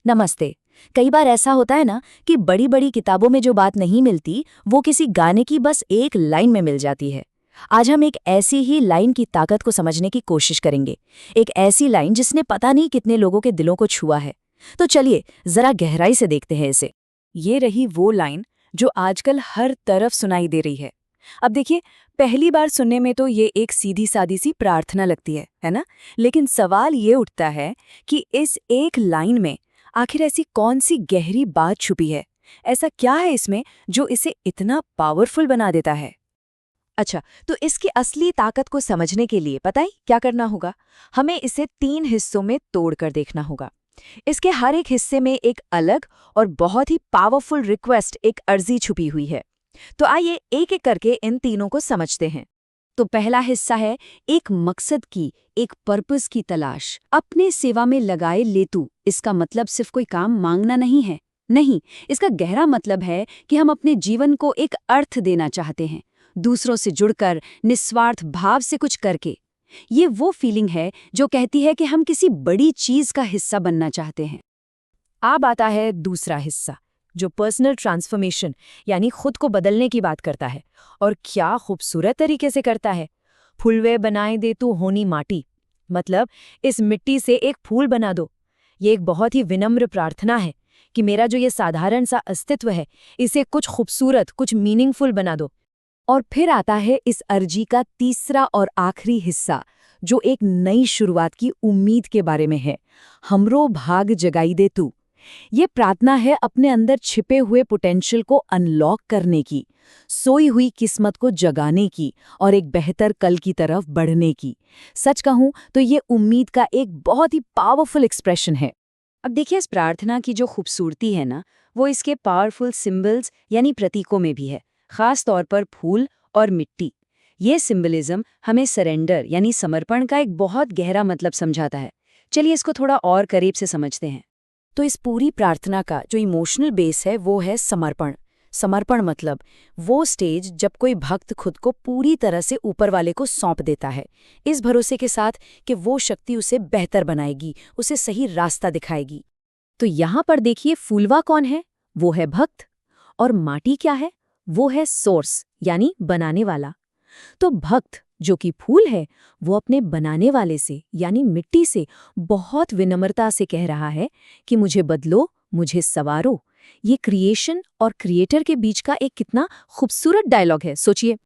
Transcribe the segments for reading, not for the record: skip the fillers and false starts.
नमस्ते। कई बार ऐसा होता है ना कि बड़ी बड़ी किताबों में जो बात नहीं मिलती वो किसी गाने की बस एक लाइन में मिल जाती है। आज हम एक ऐसी ही लाइन की ताकत को समझने की कोशिश करेंगे। एक ऐसी लाइन जिसने पता नहीं कितने लोगों के दिलों को छुआ है। तो चलिए जरा गहराई से देखते हैं इसे। ये रही वो लाइन जो आजकल हर तरफ सुनाई दे रही है। अब देखिए, पहली बार सुनने में तो ये एक सीधी सादी सी प्रार्थना लगती है ना? लेकिन सवाल ये उठता है कि इस एक लाइन में आखिर ऐसी कौन सी गहरी बात छुपी है? ऐसा क्या है इसमें जो इसे इतना पावरफुल बना देता है? अच्छा, तो इसकी असली ताकत को समझने के लिए पता है क्या करना होगा? हमें इसे 3 हिस्सों में तोड़कर देखना होगा। इसके हर एक हिस्से में एक अलग और बहुत ही पावरफुल रिक्वेस्ट, एक अर्जी छुपी हुई है। तो आइए एक एक करके इन तीनों को समझते हैं। तो पहला हिस्सा है एक मकसद की, एक पर्पस की तलाश। अपने सेवा में लगाए ले तू। इसका मतलब सिर्फ कोई काम मांगना नहीं है। नहीं, इसका गहरा मतलब है कि हम अपने जीवन को एक अर्थ देना चाहते हैं, दूसरों से जुड़कर, निस्वार्थ भाव से कुछ करके। ये वो फीलिंग है जो कहती है कि हम किसी बड़ी चीज का हिस्सा बनना चाहते हैं। अब आता है दूसरा हिस्सा, जो पर्सनल ट्रांसफॉर्मेशन यानी खुद को बदलने की बात करता है। और क्या खूबसूरत तरीके से करता है। फुलवे बनाए दे तू होनी माटी, मतलब इस मिट्टी से एक फूल बना दो। ये एक बहुत ही विनम्र प्रार्थना है कि मेरा जो ये साधारण सा अस्तित्व है, इसे कुछ खूबसूरत, कुछ मीनिंगफुल बना दो। और फिर आता है इस अर्जी का तीसरा और आखिरी हिस्सा, जो एक नई शुरुआत की उम्मीद के बारे में है। हमरो भाग जगाई दे तू। ये प्रार्थना है अपने अंदर छिपे हुए पोटेंशियल को अनलॉक करने की, सोई हुई किस्मत को जगाने की और एक बेहतर कल की तरफ बढ़ने की। सच कहूं तो ये उम्मीद का एक बहुत ही पावरफुल एक्सप्रेशन है। अब देखिए, इस प्रार्थना की जो खूबसूरती है ना, वो इसके पावरफुल सिंबल्स यानी प्रतीकों में भी है, खास तौर पर फूल और मिट्टी। ये सिंबलिज्म हमें सरेंडर यानी समर्पण का एक बहुत गहरा मतलब समझाता है। चलिए इसको थोड़ा और करीब से समझते हैं। तो इस पूरी प्रार्थना का जो इमोशनल बेस है वो है समर्पण। समर्पण मतलब वो स्टेज जब कोई भक्त खुद को पूरी तरह से ऊपर वाले को सौंप देता है, इस भरोसे के साथ कि वो शक्ति उसे बेहतर बनाएगी, उसे सही रास्ता दिखाएगी। तो यहाँ पर देखिए, फूलवा कौन है? वो है भक्त। और माटी क्या है? वो है सोर्स यानी बनाने वाला। तो भक्त जो कि फूल है, वो अपने बनाने वाले से यानी मिट्टी से बहुत विनम्रता से कह रहा है कि मुझे बदलो, मुझे संवारो। ये क्रिएशन और क्रिएटर के बीच का एक कितना खूबसूरत डायलॉग है, सोचिए।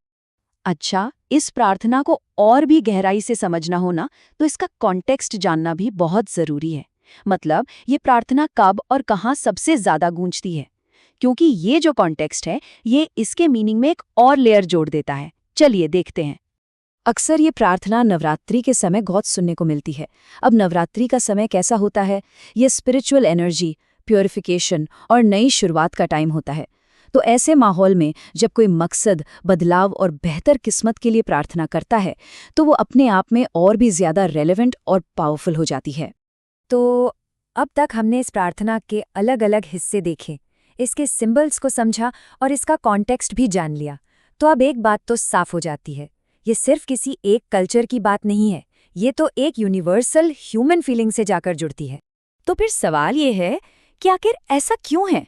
अच्छा, इस प्रार्थना को और भी गहराई से समझना हो ना, तो इसका कॉन्टेक्स्ट जानना भी बहुत जरूरी है। मतलब ये प्रार्थना कब और कहाँ सबसे ज्यादा गूंजती है, क्योंकि ये जो कॉन्टेक्स्ट है, ये इसके मीनिंग में एक और लेयर जोड़ देता है। चलिए देखते हैं। अक्सर ये प्रार्थना नवरात्रि के समय बहुत सुनने को मिलती है। अब नवरात्रि का समय कैसा होता है? ये स्पिरिचुअल एनर्जी, प्योरिफिकेशन और नई शुरुआत का टाइम होता है। तो ऐसे माहौल में जब कोई मकसद, बदलाव और बेहतर किस्मत के लिए प्रार्थना करता है, तो वो अपने आप में और भी ज्यादा रेलेवेंट और पावरफुल हो जाती है। तो अब तक हमने इस प्रार्थना के अलग अलग हिस्से देखे, इसके सिंबल्स को समझा और इसका कॉन्टेक्स्ट भी जान लिया। तो अब एक बात तो साफ हो जाती है, ये सिर्फ किसी एक कल्चर की बात नहीं है, ये तो एक यूनिवर्सल ह्यूमन फीलिंग से जाकर जुड़ती है। तो फिर सवाल ये है कि आखिर ऐसा क्यों है?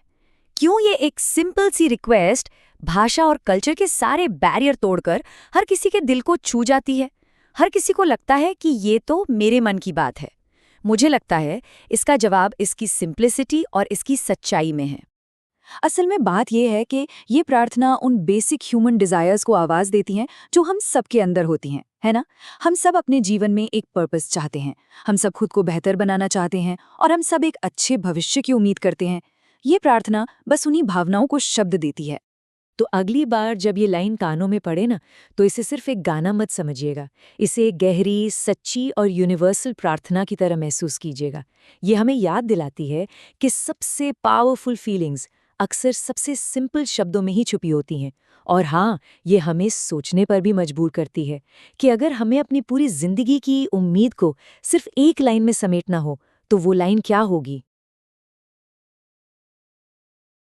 क्यों ये एक सिंपल सी रिक्वेस्ट भाषा और कल्चर के सारे बैरियर तोड़कर हर किसी के दिल को छू जाती है? हर किसी को लगता है कि ये तो मेरे मन की बात है। मुझे लगता है इसका जवाब इसकी सिंप्लिसिटी और इसकी सच्चाई में है। असल में बात यह है कि ये प्रार्थना उन बेसिक ह्यूमन डिजायर्स को आवाज देती हैं जो हम सबके अंदर होती हैं, है ना? हम सब अपने जीवन में एक पर्पस चाहते हैं, हम सब खुद को बेहतर बनाना चाहते हैं और हम सब एक अच्छे भविष्य की उम्मीद करते हैं। ये प्रार्थना बस उन्हीं भावनाओं को शब्द देती है। तो अगली बार जब ये लाइन कानों में पड़े ना, तो इसे सिर्फ एक गाना मत समझिएगा। इसे एक गहरी, सच्ची और यूनिवर्सल प्रार्थना की तरह महसूस कीजिएगा। ये हमें याद दिलाती है कि सबसे पावरफुल फीलिंग्स अक्सर सबसे सिंपल शब्दों में ही छुपी होती हैं। और हाँ, ये हमें सोचने पर भी मजबूर करती है कि अगर हमें अपनी पूरी जिंदगी की उम्मीद को सिर्फ एक लाइन में समेटना हो, तो वो लाइन क्या होगी।